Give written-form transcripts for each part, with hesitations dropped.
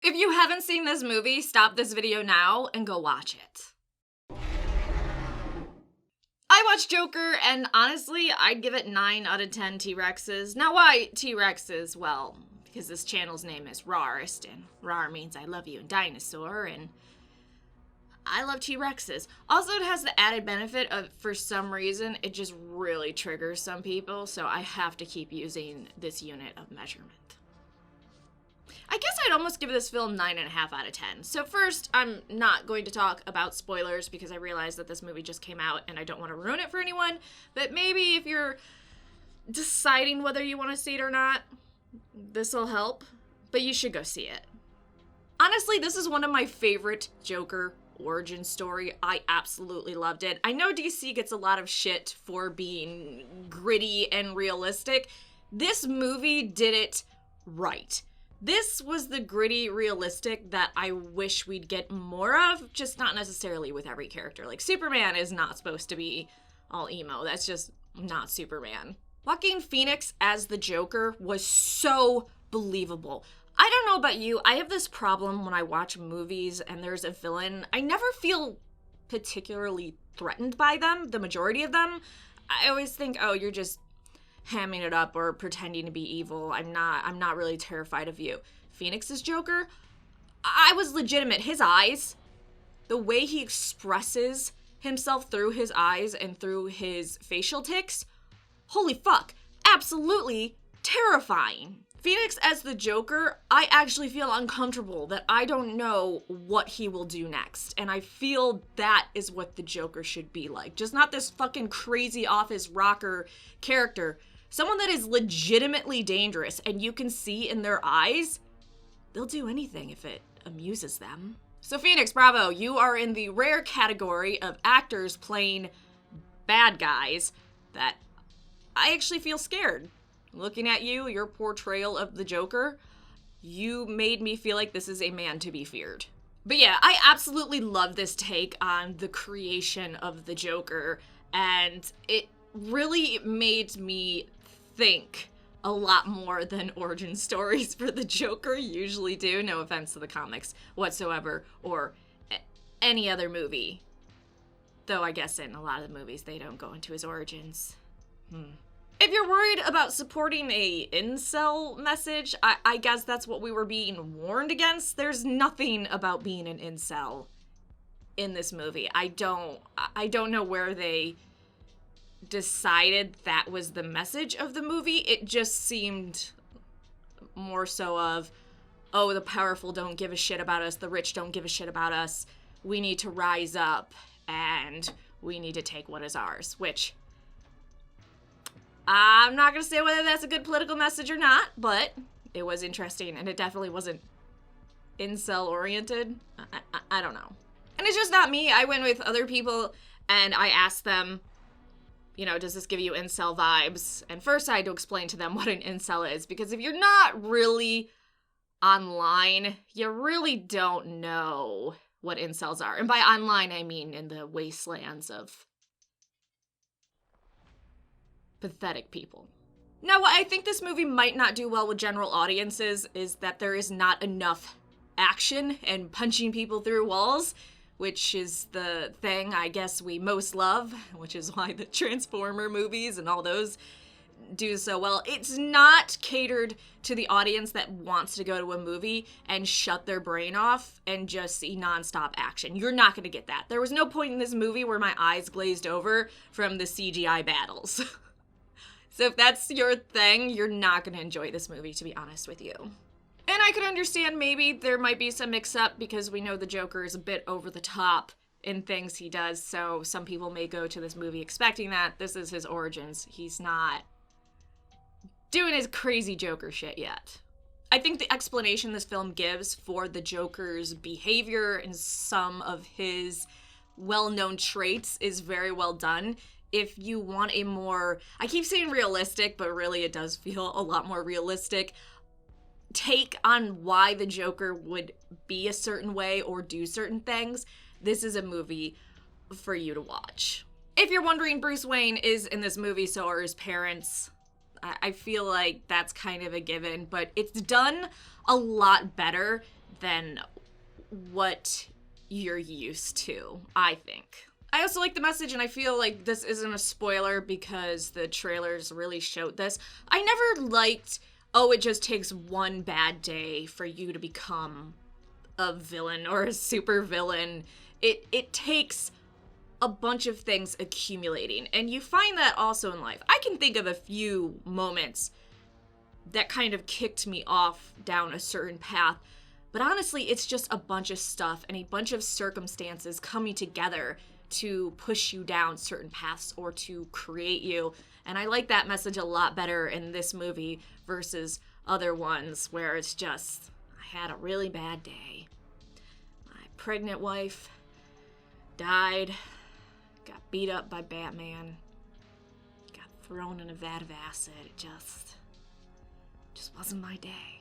If you haven't seen this movie, stop this video now and go watch it. I watched Joker, and honestly, I'd give it 9 out of 10 T-Rexes. Now why T-Rexes? Well, because this channel's name is Rarest, and Rar means I love you in dinosaur, and I love T-Rexes. Also, it has the added benefit of, for some reason, it just really triggers some people, so I have to keep using this unit of measurement. I guess I'd almost give this film 9.5 out of 10. So first, I'm not going to talk about spoilers because I realize that this movie just came out and I don't want to ruin it for anyone, but maybe if you're deciding whether you want to see it or not, this'll help, but you should go see it. Honestly, this is one of my favorite Joker origin story. I absolutely loved it. I know DC gets a lot of shit for being gritty and realistic. This movie did it right. This was the gritty, realistic that I wish we'd get more of, just not necessarily with every character. Like, Superman is not supposed to be all emo. That's just not Superman. Joaquin Phoenix as the Joker was so believable. I don't know about you, I have this problem when I watch movies and there's a villain. I never feel particularly threatened by them, the majority of them. I always think, oh, you're just hamming it up or pretending to be evil. I'm not really terrified of you. Phoenix's Joker, I was legitimate. His eyes, the way he expresses himself through his eyes and through his facial tics, holy fuck, absolutely terrifying. Phoenix as the Joker, I actually feel uncomfortable that I don't know what he will do next. And I feel that is what the Joker should be like. Just not this fucking crazy off his rocker character. Someone that is legitimately dangerous and you can see in their eyes, they'll do anything if it amuses them. So Phoenix, bravo, you are in the rare category of actors playing bad guys that I actually feel scared. Looking at you, your portrayal of the Joker, you made me feel like this is a man to be feared. But yeah, I absolutely love this take on the creation of the Joker, and it really made me think a lot more than origin stories for the Joker usually do. No offense to the comics whatsoever, or any other movie. Though I guess in a lot of the movies they don't go into his origins. If you're worried about supporting a incel message, I guess that's what we were being warned against. There's nothing about being an incel in this movie. I don't know where they decided that was the message of the movie. It just seemed more so of, oh, the powerful don't give a shit about us, the rich don't give a shit about us, we need to rise up, and we need to take what is ours, which I'm not going to say whether that's a good political message or not, but it was interesting, and it definitely wasn't incel-oriented. I don't know. And it's just not me. I went with other people, and I asked them, you know, does this give you incel vibes? And first I had to explain to them what an incel is, because if you're not really online, you really don't know what incels are. And by online, I mean in the wastelands of pathetic people. Now, what I think this movie might not do well with general audiences is that there is not enough action and punching people through walls, which is the thing I guess we most love, which is why the Transformer movies and all those do so well. It's not catered to the audience that wants to go to a movie and shut their brain off and just see nonstop action. You're not going to get that. There was no point in this movie where my eyes glazed over from the CGI battles. So if that's your thing, you're not going to enjoy this movie, to be honest with you. And I could understand maybe there might be some mix-up because we know the Joker is a bit over the top in things he does, so some people may go to this movie expecting that. This is his origins. He's not doing his crazy Joker shit yet. I think the explanation this film gives for the Joker's behavior and some of his well-known traits is very well done. If you want a more, I keep saying realistic, but really it does feel a lot more realistic take on why the Joker would be a certain way or do certain things, this is a movie for you to watch. If you're wondering, Bruce Wayne is in this movie, so are his parents. I feel like that's kind of a given, but it's done a lot better than what you're used to, I think. I also like the message, and I feel like this isn't a spoiler because the trailers really showed this. I never liked, oh, it just takes one bad day for you to become a villain or a super villain. It takes a bunch of things accumulating, and you find that also in life. I can think of a few moments that kind of kicked me off down a certain path, but honestly, it's just a bunch of stuff and a bunch of circumstances coming together to push you down certain paths or to create you. And I like that message a lot better in this movie versus other ones where it's just, I had a really bad day. My pregnant wife died, got beat up by Batman, got thrown in a vat of acid. It just wasn't my day.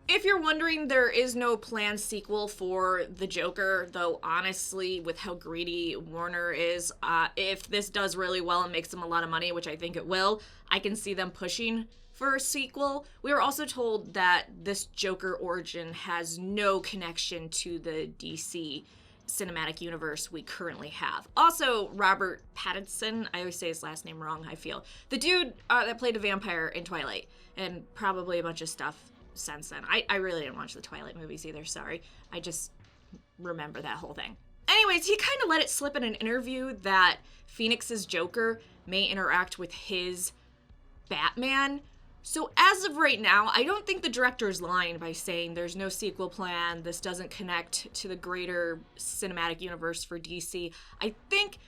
If you're wondering, there is no planned sequel for the Joker, though honestly, with how greedy Warner is, if this does really well and makes them a lot of money, which I think it will, I can see them pushing for a sequel. We were also told that this Joker origin has no connection to the DC cinematic universe we currently have. Also, Robert Pattinson, I always say his last name wrong, I feel. The dude that played a vampire in Twilight, and probably a bunch of stuff since then. I really didn't watch the Twilight movies either, sorry. I just remember that whole thing. Anyways, he kind of let it slip in an interview that Phoenix's Joker may interact with his Batman. So as of right now, I don't think the director's lying by saying there's no sequel plan, this doesn't connect to the greater cinematic universe for DC. I think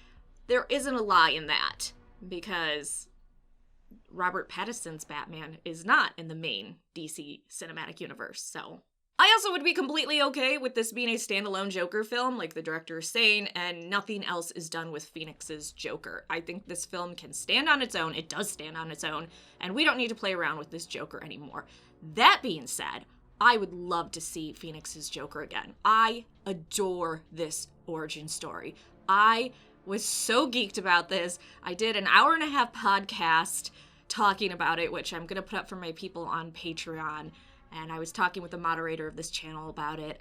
there isn't a lie in that, because Robert Pattinson's Batman is not in the main DC cinematic universe, so. I also would be completely okay with this being a standalone Joker film, like the director is saying, and nothing else is done with Phoenix's Joker. I think this film can stand on its own, it does stand on its own, and we don't need to play around with this Joker anymore. That being said, I would love to see Phoenix's Joker again. I adore this origin story. I was so geeked about this. I did an 1.5-hour podcast talking about it, which I'm going to put up for my people on Patreon. And I was talking with the moderator of this channel about it.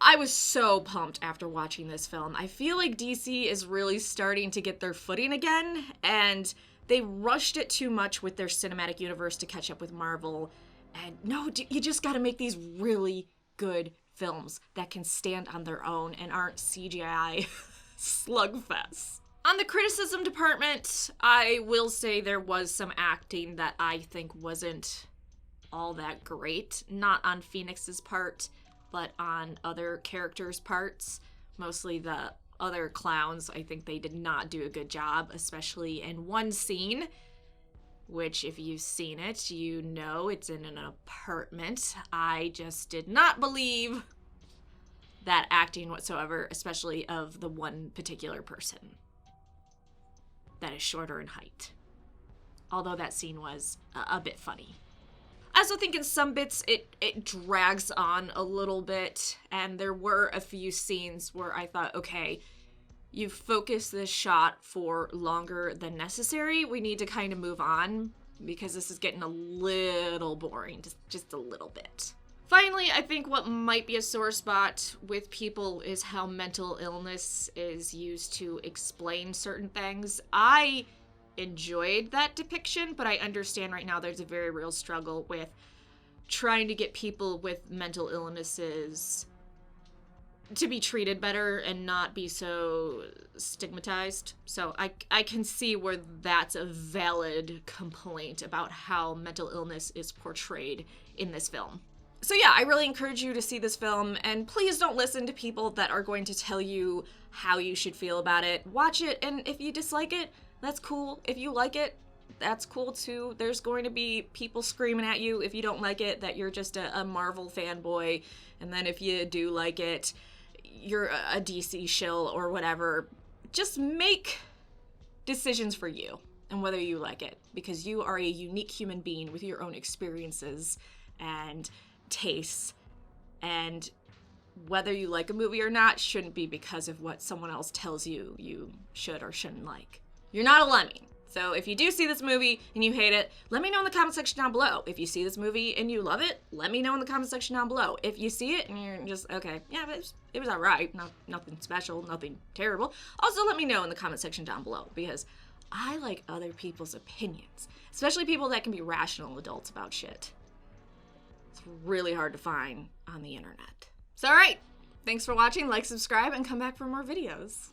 I was so pumped after watching this film. I feel like DC is really starting to get their footing again, and they rushed it too much with their cinematic universe to catch up with Marvel. And no, you just gotta make these really good films that can stand on their own and aren't CGI slugfests. On the criticism department, I will say there was some acting that I think wasn't all that great. Not on Phoenix's part, but on other characters' parts. Mostly the other clowns, I think they did not do a good job, especially in one scene, which if you've seen it, you know it's in an apartment. I just did not believe that acting whatsoever, especially of the one particular person that is shorter in height. Although that scene was a bit funny. I also think in some bits it drags on a little bit, and there were a few scenes where I thought, okay, you've focused this shot for longer than necessary. We need to kind of move on because this is getting a little boring, just a little bit. Finally, I think what might be a sore spot with people is how mental illness is used to explain certain things. I enjoyed that depiction, but I understand right now there's a very real struggle with trying to get people with mental illnesses to be treated better and not be so stigmatized. So I can see where that's a valid complaint about how mental illness is portrayed in this film. So yeah, I really encourage you to see this film, and please don't listen to people that are going to tell you how you should feel about it. Watch it, and if you dislike it, that's cool. If you like it, that's cool too. There's going to be people screaming at you if you don't like it, that you're just a Marvel fanboy, and then if you do like it, you're a DC shill or whatever. Just make decisions for you and whether you like it, because you are a unique human being with your own experiences and tastes, and whether you like a movie or not shouldn't be because of what someone else tells you you should or shouldn't like. You're not a lemming. So if you do see this movie and you hate it, let me know in the comment section down below. If you see this movie and you love it, let me know in the comment section down below. If you see it and you're just, okay, yeah, but it was alright, nothing special, nothing terrible, also let me know in the comment section down below, because I like other people's opinions, especially people that can be rational adults about shit. It's really hard to find on the internet. So alright, thanks for watching, like, subscribe, and come back for more videos.